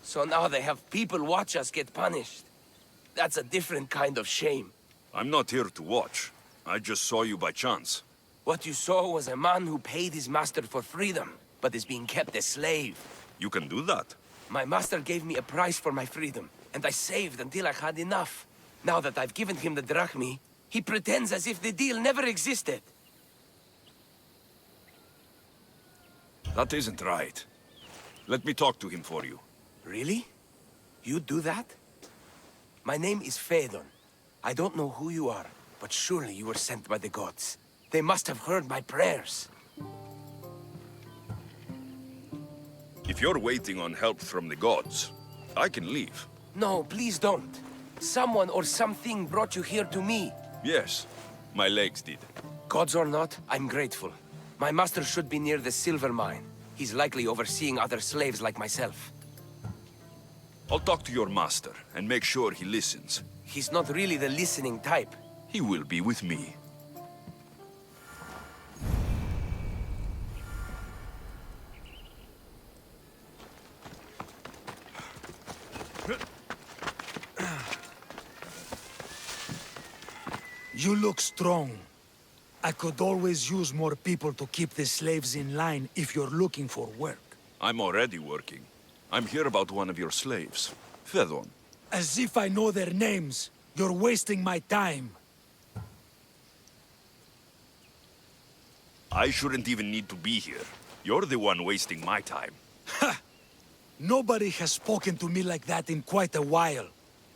So now they have people watch us get punished. That's a different kind of shame. I'm not here to watch. I just saw you by chance. What you saw was a man who paid his master for freedom, but is being kept a slave. You can do that? My master gave me a price for my freedom, and I saved until I had enough. Now that I've given him the drachmi, he pretends as if the deal never existed. That isn't right. Let me talk to him for you. Really? You do that? My name is Phaedon. I don't know who you are, but surely you were sent by the gods. They must have heard my prayers. If you're waiting on help from the gods, I can leave. No, please don't. Someone or something brought you here to me. Yes, my legs did. Gods or not, I'm grateful. My master should be near the silver mine. He's likely overseeing other slaves like myself. I'll talk to your master and make sure he listens. He's not really the listening type. He will be with me. You look strong. I could always use more people to keep the slaves in line if you're looking for work. I'm already working. I'm here about one of your slaves, Phaedon. As if I know their names. You're wasting my time. I shouldn't even need to be here. You're the one wasting my time. Ha! Nobody has spoken to me like that in quite a while.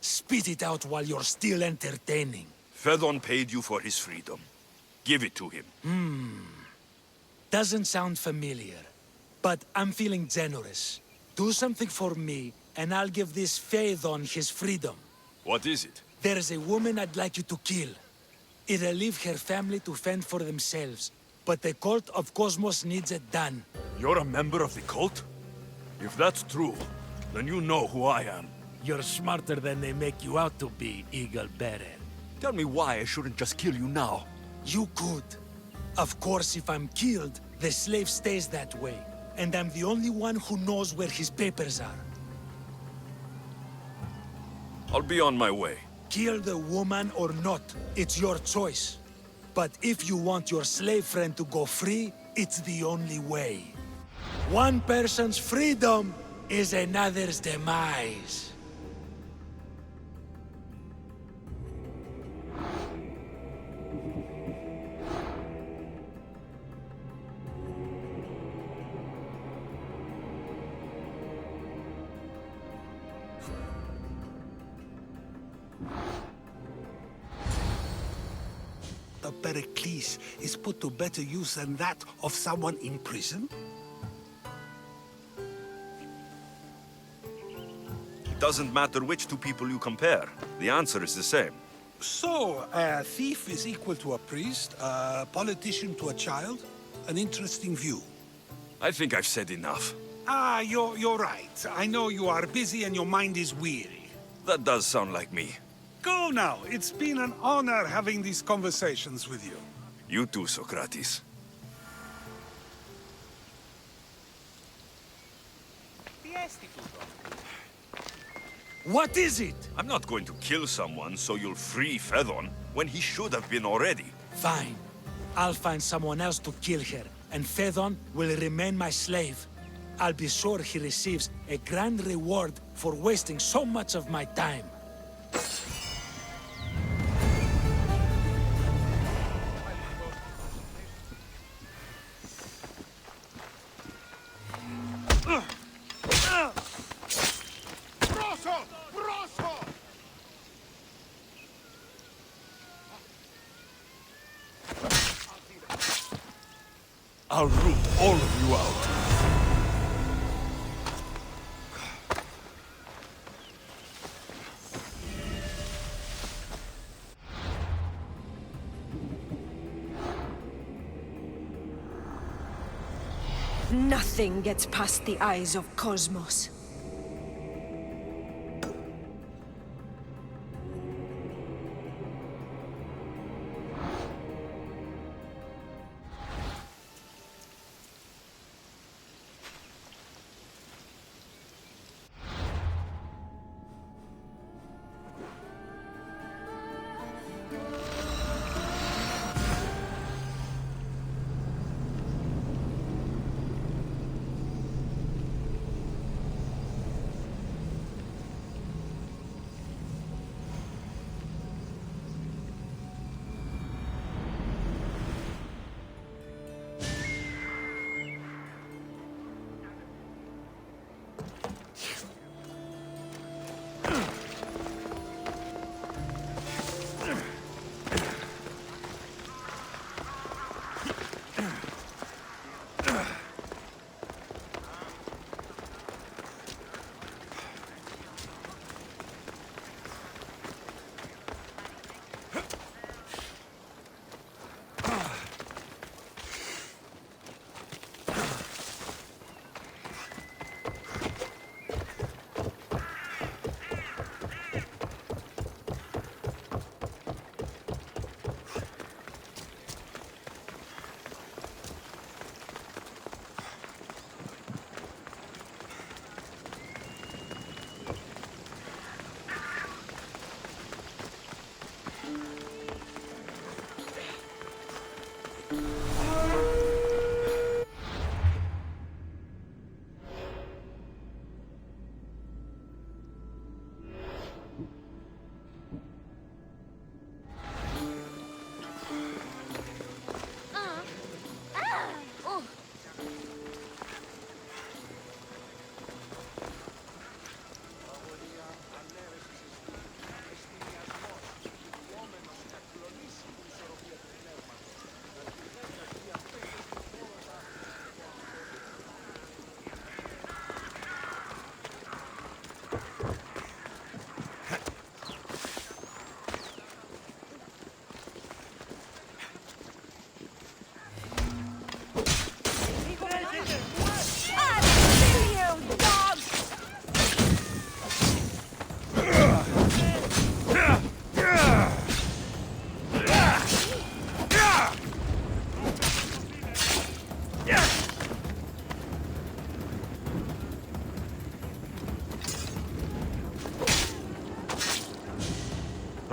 Spit it out while you're still entertaining. Phaedon paid you for his freedom. Give it to him. Doesn't sound familiar. But I'm feeling generous. Do something for me, and I'll give this Phaedon his freedom. What is it? There's a woman I'd like you to kill. It'll leave her family to fend for themselves. But the cult of Cosmos needs it done. You're a member of the cult? If that's true, then you know who I am. You're smarter than they make you out to be, Eagle Bearer. Tell me why I shouldn't just kill you now. You could. Of course, if I'm killed, the slave stays that way. And I'm the only one who knows where his papers are. I'll be on my way. Kill the woman or not, it's your choice. But if you want your slave friend to go free, it's the only way. One person's freedom is another's demise. The Pericles is put to better use than that of someone in prison? It doesn't matter which two people you compare. The answer is the same. So, a thief is equal to a priest, a politician to a child? An interesting view. I think I've said enough. Ah, you're right. I know you are busy and your mind is weary. That does sound like me. Go now. It's been an honor having these conversations with you. You too, Socrates. What is it? I'm not going to kill someone so you'll free Phaedon when he should have been already. Fine. I'll find someone else to kill her, and Phaedon will remain my slave. I'll be sure he receives a grand reward for wasting so much of my time. I'll root all of you out. Nothing gets past the eyes of Cosmos.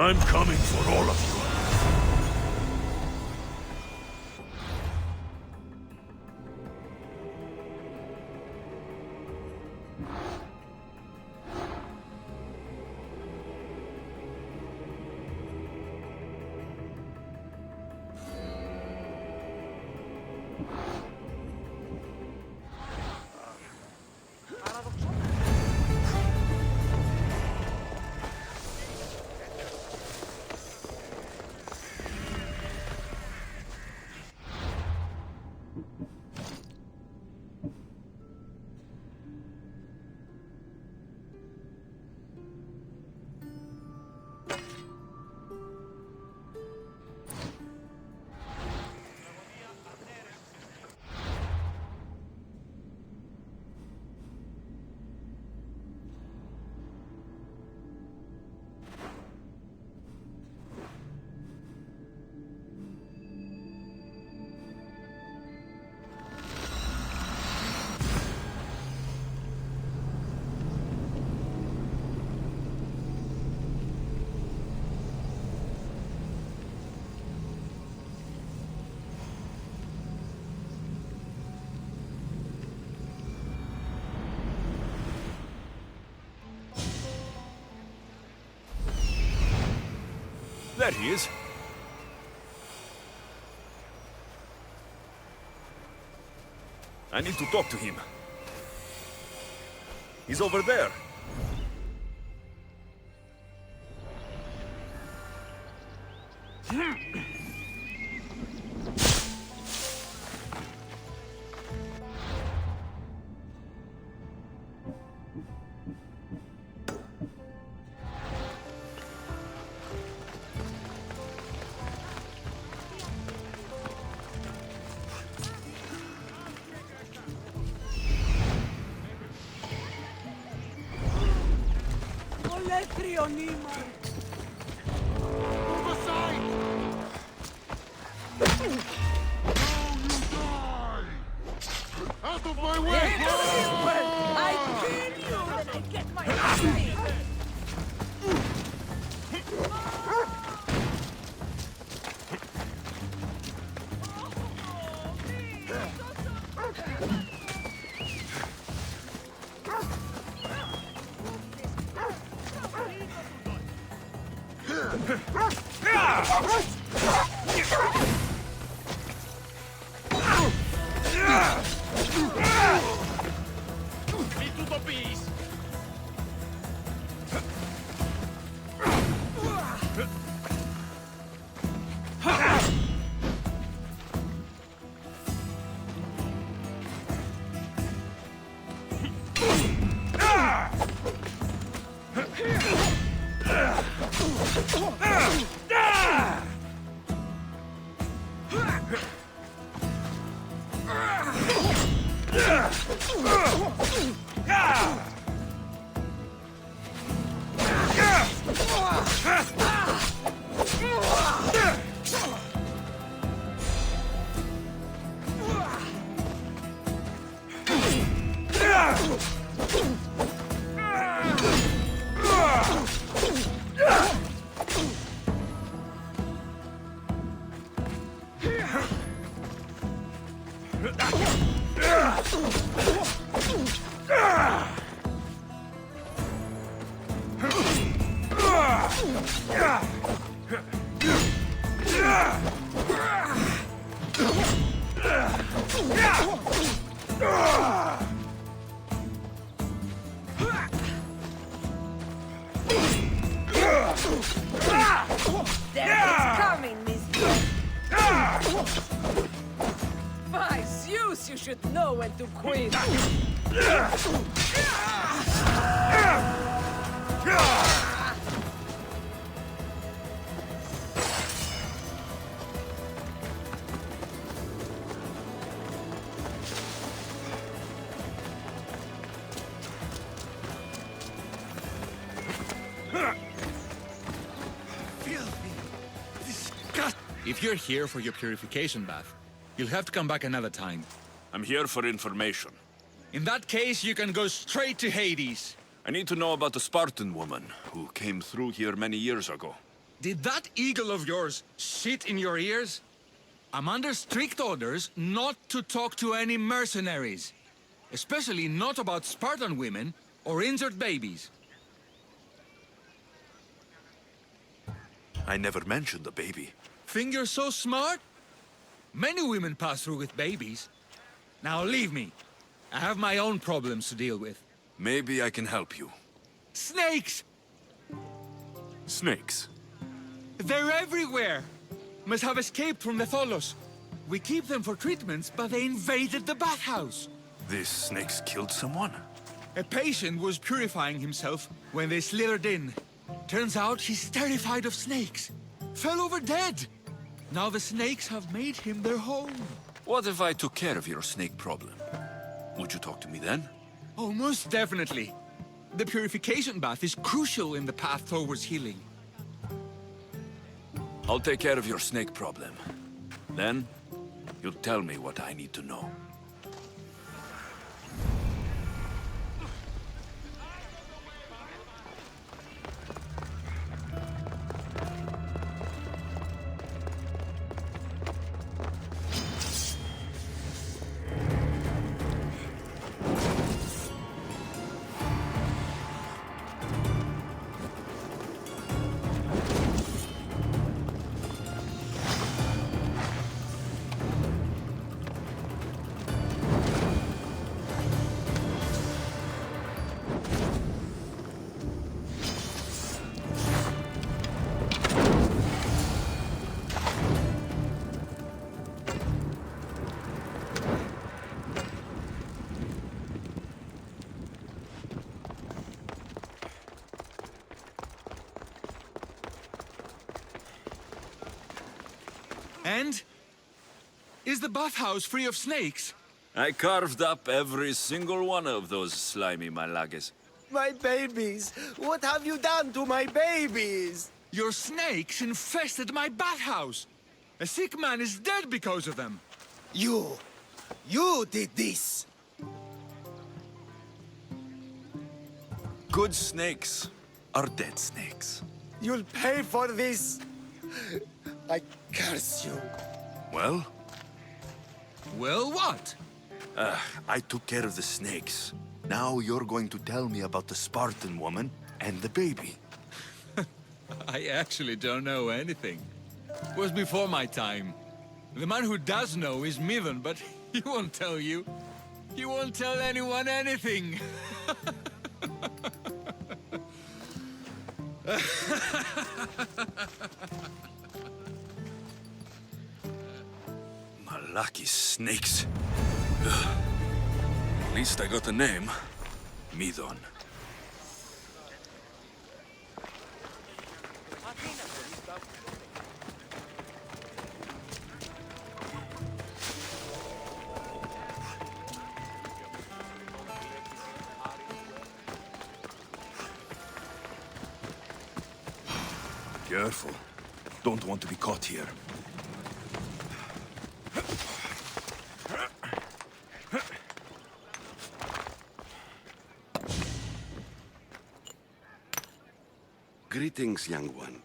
I'm coming for all of you. There he is. I need to talk to him. He's over there. Out of my way! I kill you and I get my way. By Zeus, you should know when to quit. If you're here for your purification bath, you'll have to come back another time. I'm here for information. In that case, you can go straight to Hades. I need to know about the Spartan woman who came through here many years ago. Did that eagle of yours shit in your ears? I'm under strict orders not to talk to any mercenaries. Especially not about Spartan women or injured babies. I never mentioned the baby. Think you're so smart? Many women pass through with babies. Now leave me. I have my own problems to deal with. Maybe I can help you. Snakes! Snakes? They're everywhere! Must have escaped from the Tholos. We keep them for treatments, but they invaded the bathhouse. These snakes killed someone? A patient was purifying himself when they slithered in. Turns out he's terrified of snakes. Fell over dead. Now the snakes have made him their home. What if I took care of your snake problem? Would you talk to me then? Oh, most definitely. The purification bath is crucial in the path towards healing. I'll take care of your snake problem. Then, you'll tell me what I need to know. And? Is the bathhouse free of snakes? I carved up every single one of those slimy malagas. My babies! What have you done to my babies? Your snakes infested my bathhouse. A sick man is dead because of them. You did this! Good snakes are dead snakes. You'll pay for this! I curse you. Well, Well, what? I took care of the snakes. Now you're going to tell me about the Spartan woman and the baby. I actually don't know anything. It was before my time. The man who does know is Myrrine, but he won't tell you. He won't tell anyone anything. Lucky snakes. Ugh. At least I got a name. Midon. Careful. Don't want to be caught here. Greetings, young one.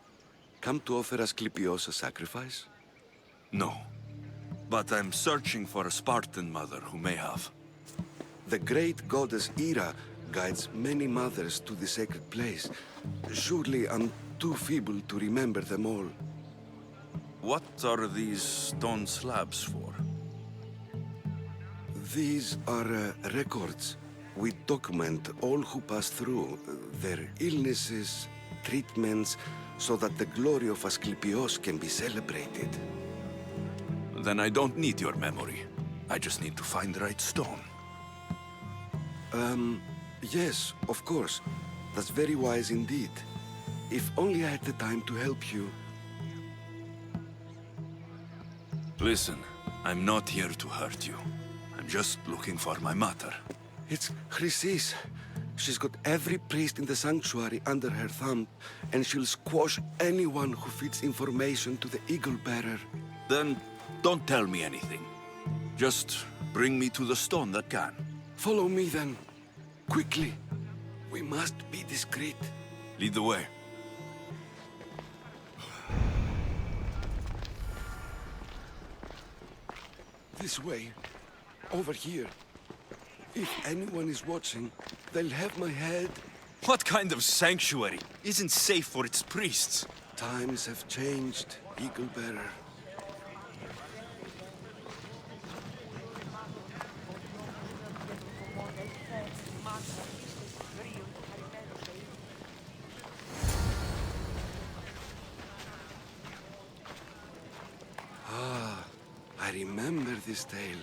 Come to offer Asclepios a sacrifice? No. But I'm searching for a Spartan mother who may have. The great goddess Hera guides many mothers to the sacred place. Surely I'm too feeble to remember them all. What are these stone slabs for? These are records. We document all who pass through, their illnesses, treatments, so that the glory of Asclepios can be celebrated. Then I don't need your memory. I just need to find the right stone. Yes, of course. That's very wise indeed. If only I had the time to help you. Listen, I'm not here to hurt you. I'm just looking for my mother. It's Chrysis. She's got every priest in the sanctuary under her thumb, and she'll squash anyone who feeds information to the Eagle Bearer. Then don't tell me anything. Just bring me to the stone that can. Follow me then. Quickly. We must be discreet. Lead the way. This way. Over here. If anyone is watching, they'll have my head. What kind of sanctuary isn't safe for its priests? Times have changed, Eagle Bearer. I remember this tale,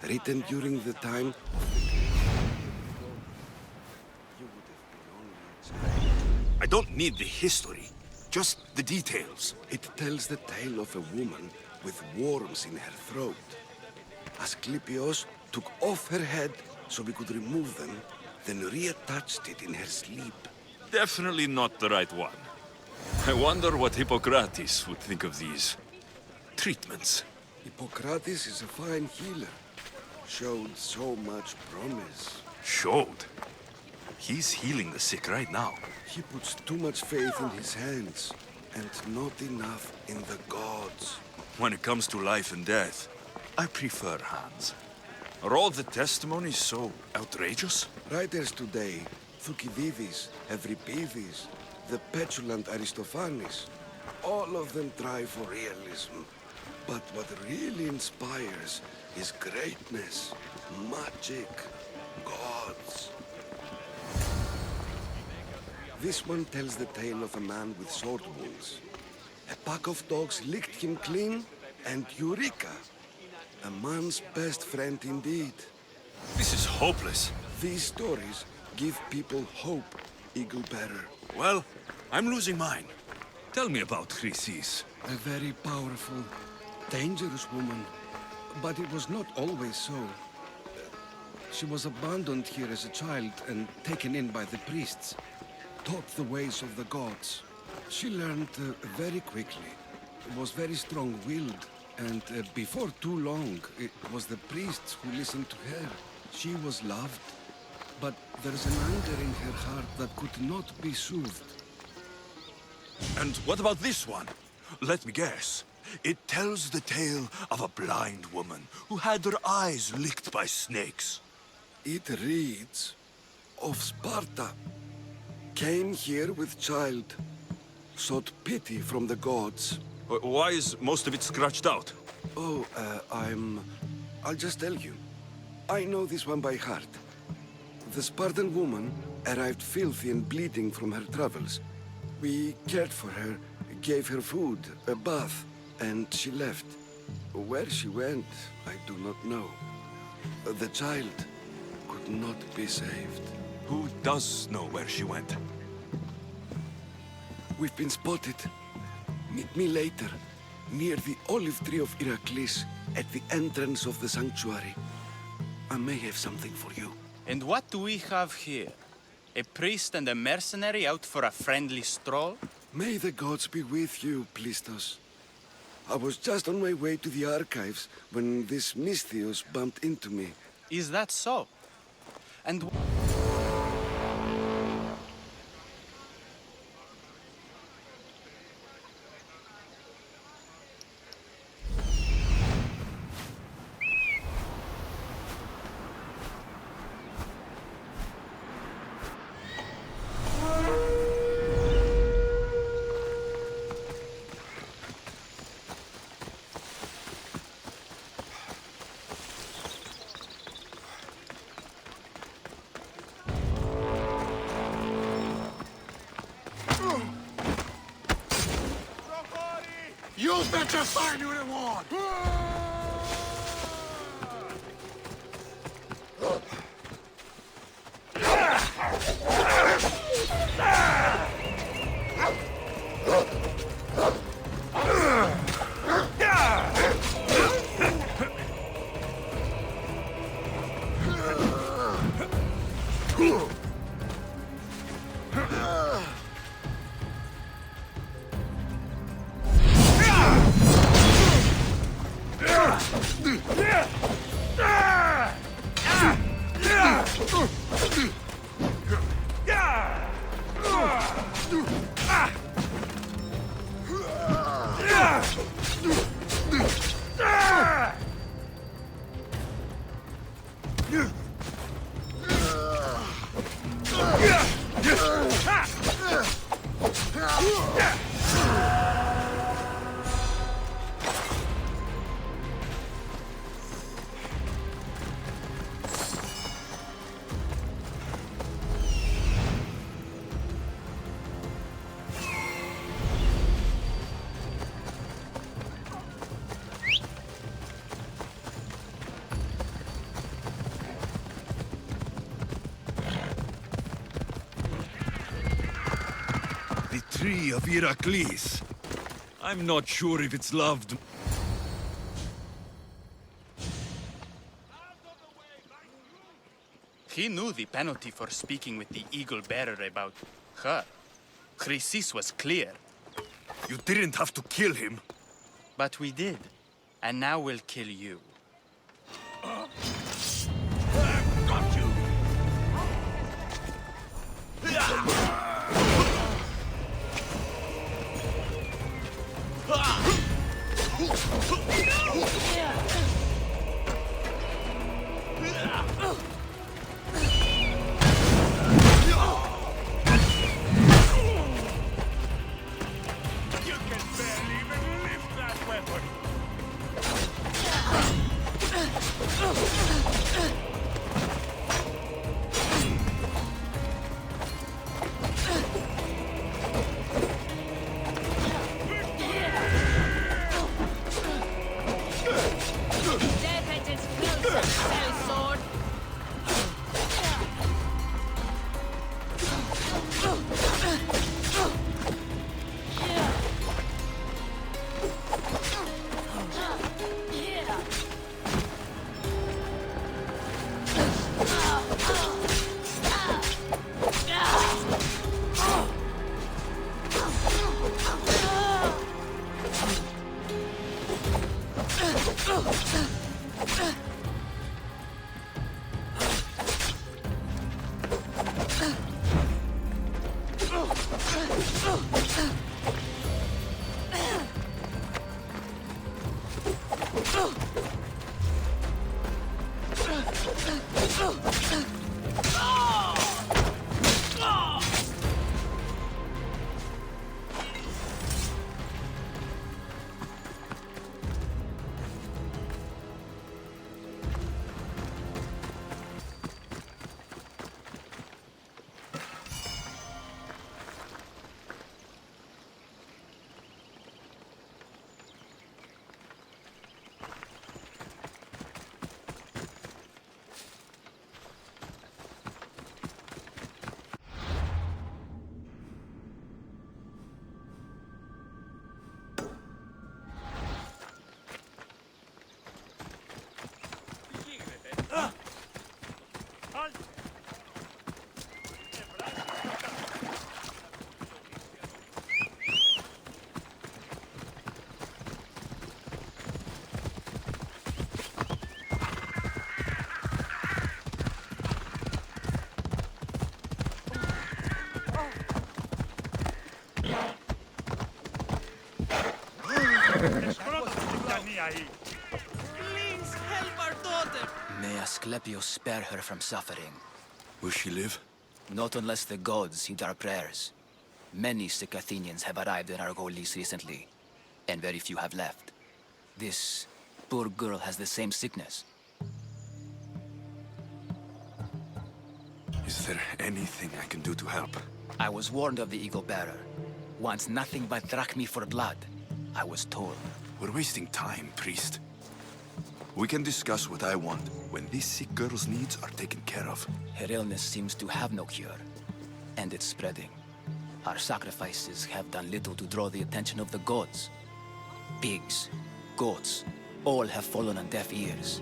written during the time of the You would have been only a child. I don't need the history, just the details. It tells the tale of a woman with worms in her throat. Asclepios took off her head so we could remove them, then reattached it in her sleep. Definitely not the right one. I wonder what Hippocrates would think of these treatments. Hippocrates is a fine healer. Showed so much promise. Showed? He's healing the sick right now. He puts too much faith in his hands, and not enough in the gods. When it comes to life and death, I prefer hands. Are all the testimonies so outrageous? Writers today, Thucydides, Euripides, the petulant Aristophanes, all of them try for realism. But what really inspires is greatness, magic, gods. This one tells the tale of a man with sword wounds. A pack of dogs licked him clean, and Eureka! A man's best friend indeed. This is hopeless. These stories give people hope, Eagle Bearer. Well, I'm losing mine. Tell me about Chrysis. A very powerful, dangerous woman. But it was not always so. She was abandoned here as a child and taken in by the priests. Taught the ways of the gods. She learned very quickly. Was very strong-willed. And before too long, it was the priests who listened to her. She was loved. But there's an anger in her heart that could not be soothed. And what about this one? Let me guess. It tells the tale of a blind woman who had her eyes licked by snakes. It reads of Sparta. Came here with child. Sought pity from the gods. Why is most of it scratched out? Oh, I'll just tell you. I know this one by heart. The Spartan woman arrived filthy and bleeding from her travels. We cared for her, gave her food, a bath, and she left. Where she went, I do not know. The child could not be saved. Who does know where she went? We've been spotted. Meet me later, near the olive tree of Heracles, at the entrance of the sanctuary. I may have something for you. And what do we have here? A priest and a mercenary out for a friendly stroll? May the gods be with you, Plistos. I was just on my way to the archives when this Misthios bumped into me. Is that so? And... You'll bet your sign you didn't want! tree of Heracles. I'm not sure if it's loved. He knew the penalty for speaking with the Eagle Bearer about her. Chrysis was clear. You didn't have to kill him. But we did. And now we'll kill you. Got you! You can barely even lift that weapon! Please help our daughter! May Asclepius spare her from suffering. Will she live? Not unless the gods heed our prayers. Many sick Athenians have arrived in Argolis recently, and very few have left. This poor girl has the same sickness. Is there anything I can do to help? I was warned of the Eagle Bearer. Wants nothing but drachmi for blood. I was told. We're wasting time, priest. We can discuss what I want when this sick girl's needs are taken care of. Her illness seems to have no cure, and it's spreading. Our sacrifices have done little to draw the attention of the gods. Pigs, goats, all have fallen on deaf ears.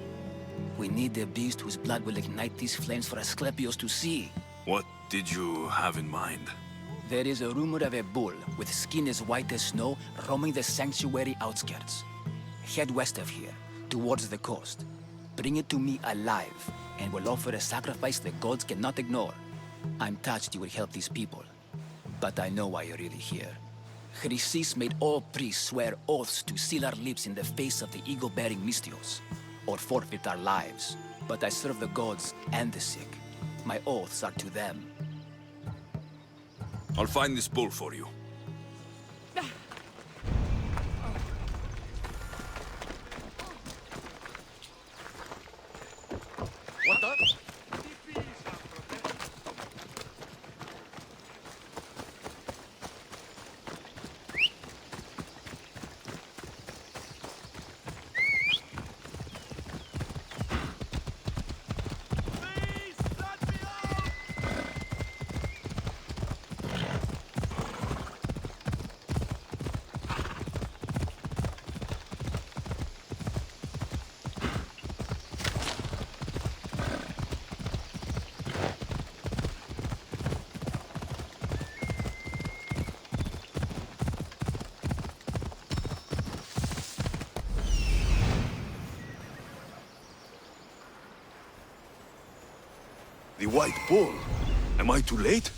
We need a beast whose blood will ignite these flames for Asclepius to see. What did you have in mind? There is a rumor of a bull with skin as white as snow roaming the sanctuary outskirts. Head west of here, towards the coast. Bring it to me alive, and we'll offer a sacrifice the gods cannot ignore. I'm touched you will help these people, but I know why you're really here. Chrysis made all priests swear oaths to seal our lips in the face of the eagle-bearing Misthios, or forfeit our lives. But I serve the gods and the sick. My oaths are to them. I'll find this bull for you. What the? The White Bull. Am I too late?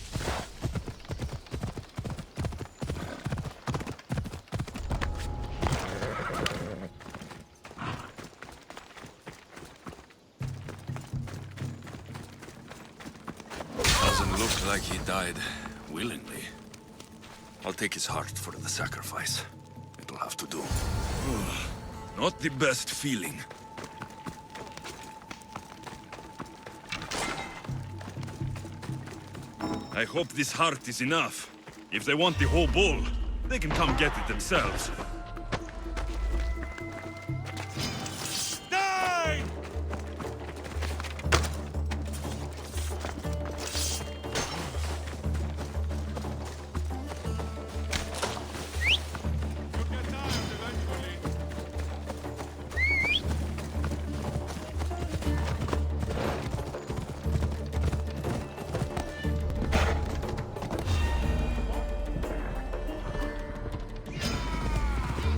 Doesn't look like he died willingly. I'll take his heart for the sacrifice. It'll have to do. Not the best feeling. I hope this heart is enough. If they want the whole bull, they can come get it themselves. Die! You get tired eventually.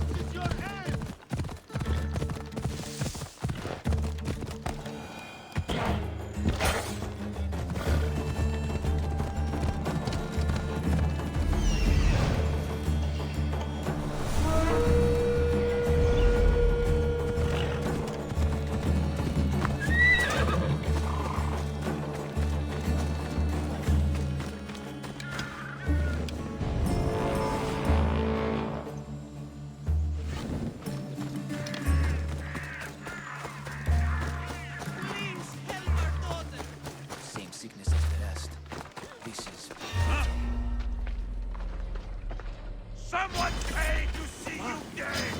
It's your end! Please help our daughter. Same sickness as the rest. This is... Someone paid to see you dead!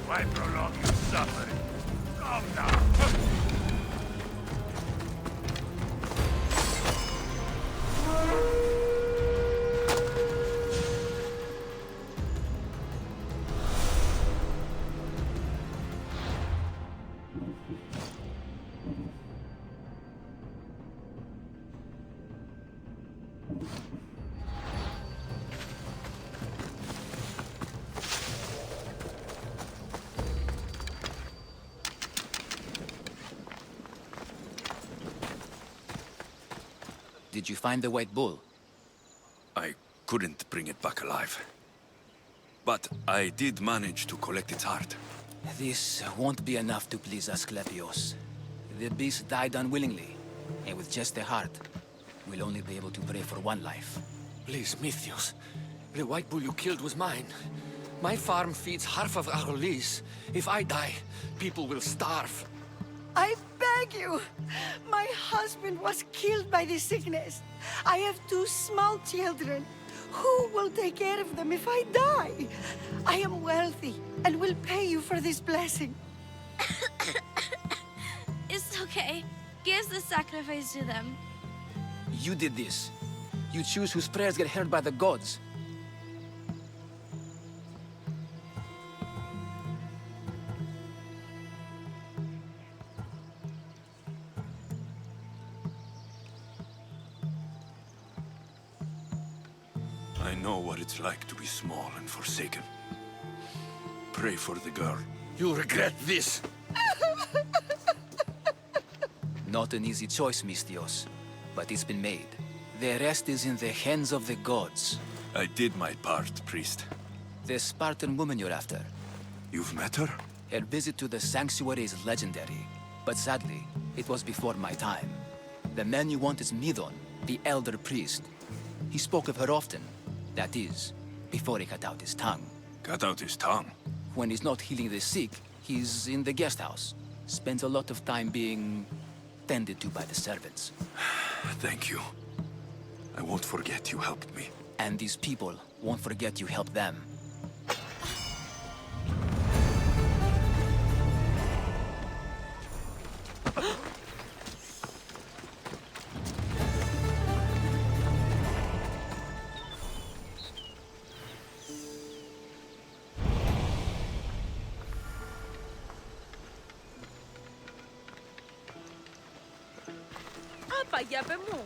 Why prolong your suffering? Calm down. Did you find the White Bull? I couldn't bring it back alive. But I did manage to collect its heart. This won't be enough to please Asclepios. The beast died unwillingly, and with just the heart, we'll only be able to pray for one life. Please, Misthios. The White Bull you killed was mine. My farm feeds half of our lease. If I die, people will starve. I beg you! My husband was killed by this sickness. I have 2 small children. Who will take care of them if I die? I am wealthy and will pay you for this blessing. It's okay. Give the sacrifice to them. You did this. You choose whose prayers get heard by the gods. I know what it's like to be small and forsaken. Pray for the girl. You'll regret this. Not an easy choice, Misthios, but it's been made. The rest is in the hands of the gods. I did my part, priest. The Spartan woman you're after. You've met her? Her visit to the sanctuary is legendary, but sadly, it was before my time. The man you want is Myrrine, the elder priest. He spoke of her often. That is, before he cut out his tongue. Cut out his tongue? When he's not healing the sick, he's in the guest house. Spends a lot of time being tended to by the servants. Thank you. I won't forget you helped me. And these people won't forget you helped them. είπα, για πε μου.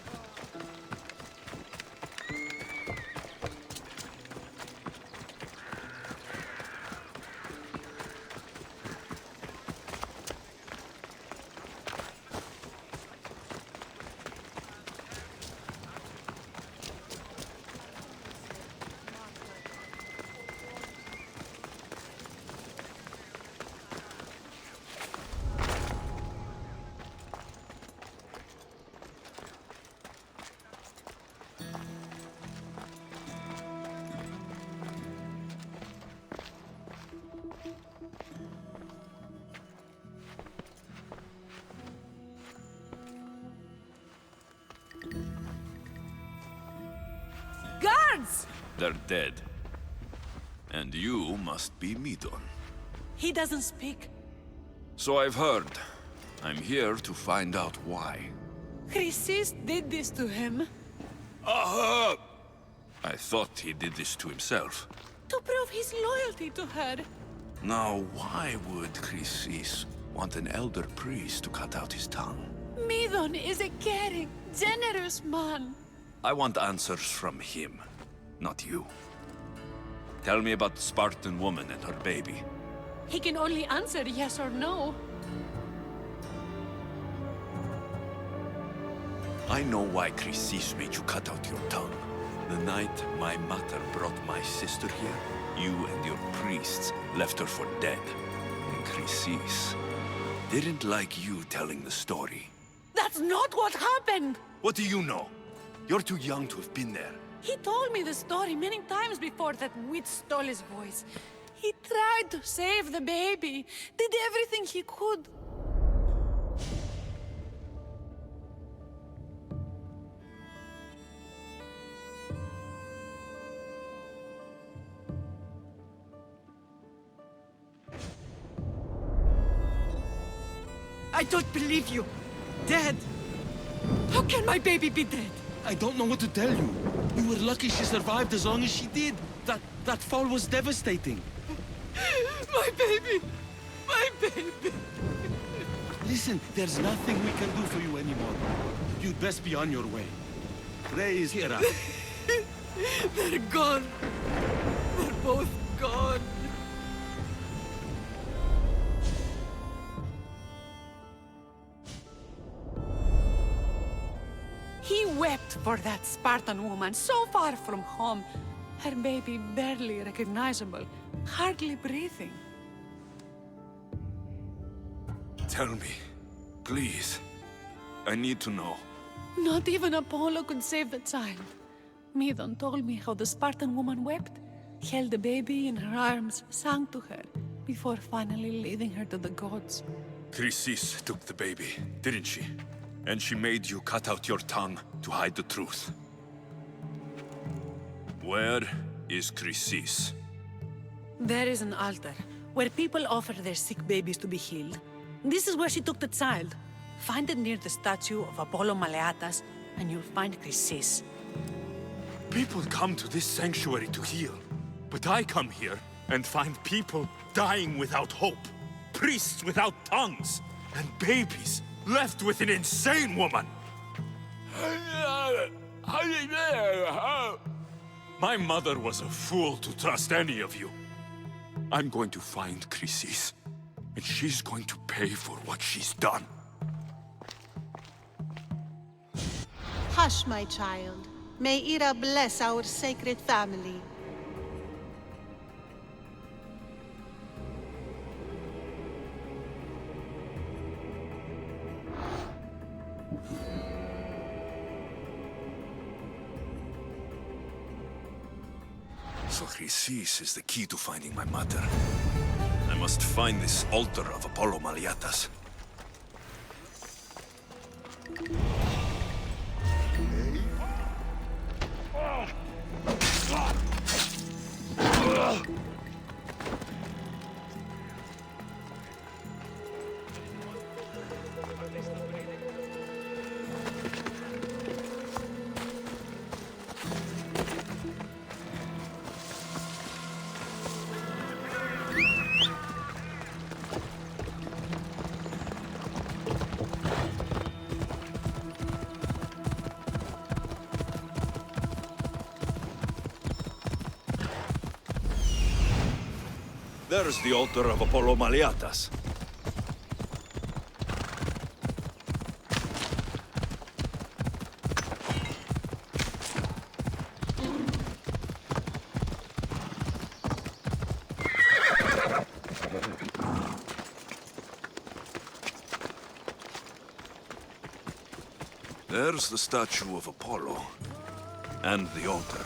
Guards! They're dead. And you must be Midon. He doesn't speak. So I've heard. I'm here to find out why. Chrysis did this to him. Aha! I thought he did this to himself. To prove his loyalty to her. Now, why would Chrysis want an elder priest to cut out his tongue? Myrrine is a caring, generous man. I want answers from him, not you. Tell me about the Spartan woman and her baby. He can only answer yes or no. I know why Chrysis made you cut out your tongue. The night my mother brought my sister here, you and your priests left her for dead. And Chrysis didn't like you telling the story. That's not what happened! What do you know? You're too young to have been there. He told me the story many times before that witch stole his voice. He tried to save the baby, did everything he could. I don't believe you. Dead! How can my baby be dead? I don't know what to tell you. You were lucky she survived as long as she did. That fall was devastating. My baby! My baby! Listen, there's nothing we can do for you anymore. You'd best be on your way. Praise Hera. They're gone. They're both gone. He wept for that Spartan woman so far from home. Her baby barely recognizable, hardly breathing. Tell me, please. I need to know. Not even Apollo could save the child. Myrrine told me how the Spartan woman wept, held the baby in her arms, sang to her, before finally leading her to the gods. Chrysis took the baby, didn't she? And she made you cut out your tongue to hide the truth. Where is Chrysis? There is an altar, where people offer their sick babies to be healed. This is where she took the child. Find it near the statue of Apollo Maleatas, and you'll find Chrysis. People come to this sanctuary to heal. But I come here and find people dying without hope. Priests without tongues. And babies left with an insane woman. My mother was a fool to trust any of you. I'm going to find Chrysis, and she's going to pay for what she's done. Hush, my child. May Hera bless our sacred family. So Chrysis is the key to finding my mother. I must find this altar of Apollo Maleatas. There's the altar of Apollo Maliatas. There's the statue of Apollo. And the altar.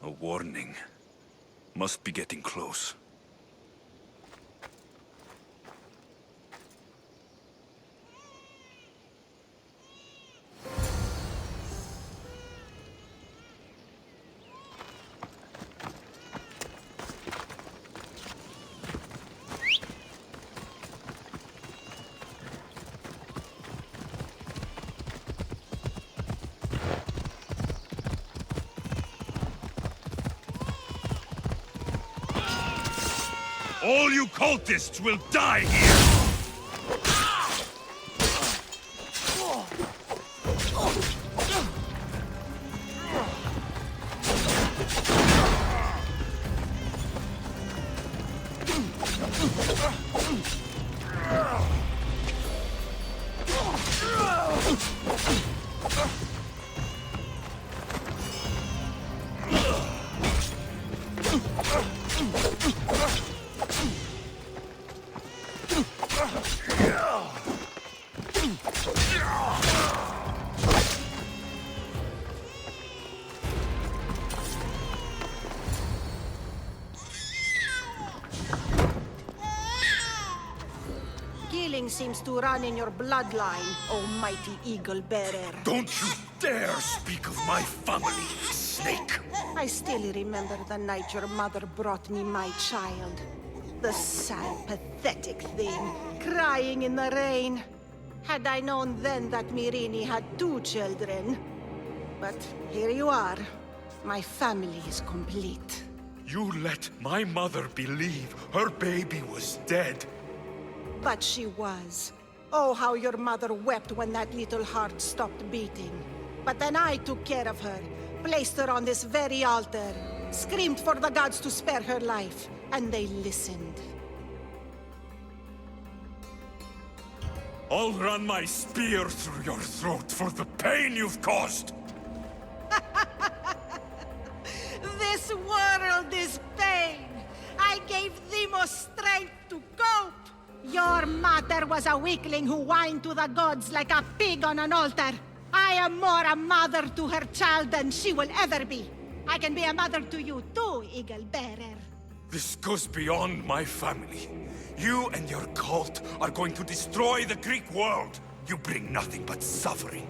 A warning. Must be getting close. All you cultists will die here! Killing seems to run in your bloodline, oh mighty eagle bearer. Don't you dare speak of my family, snake! I still remember the night your mother brought me my child. The sad, pathetic thing, crying in the rain. Had I known then that Myrrine had 2 children. But here you are. My family is complete. You let my mother believe her baby was dead. But she was. Oh, how your mother wept when that little heart stopped beating. But then I took care of her, placed her on this very altar, screamed for the gods to spare her life, and they listened. I'll run my spear through your throat for the pain you've caused! This world is pain! I gave Demos strength to cope! Your mother was a weakling who whined to the gods like a pig on an altar. I am more a mother to her child than she will ever be. I can be a mother to you too, Eagle Bearer. This goes beyond my family. You and your cult are going to destroy the Greek world. You bring nothing but suffering.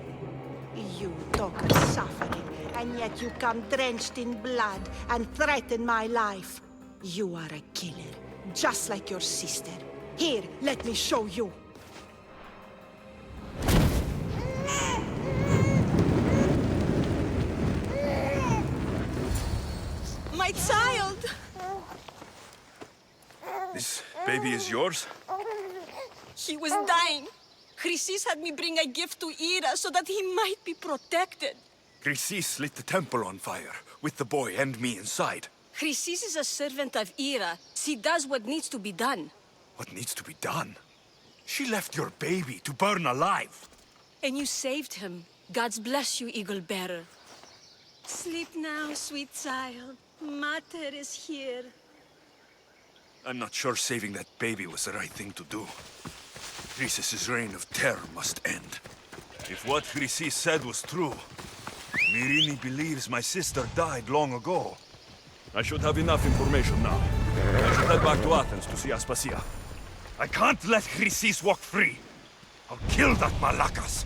You talk of suffering, and yet you come drenched in blood and threaten my life. You are a killer, just like your sister. Here, let me show you. My child! This baby is yours? He was dying. Chrysis had me bring a gift to Ira so that he might be protected. Chrysis lit the temple on fire, with the boy and me inside. Chrysis is a servant of Ira. She does what needs to be done. What needs to be done? She left your baby to burn alive. And you saved him. God's bless you, Eagle Bearer. Sleep now, sweet child. Mater is here. I'm not sure saving that baby was the right thing to do. Chrysis' reign of terror must end. If what Chrysis said was true, Myrrine believes my sister died long ago. I should have enough information now. I should head back to Athens to see Aspasia. I can't let Chrysis walk free. I'll kill that Malakas.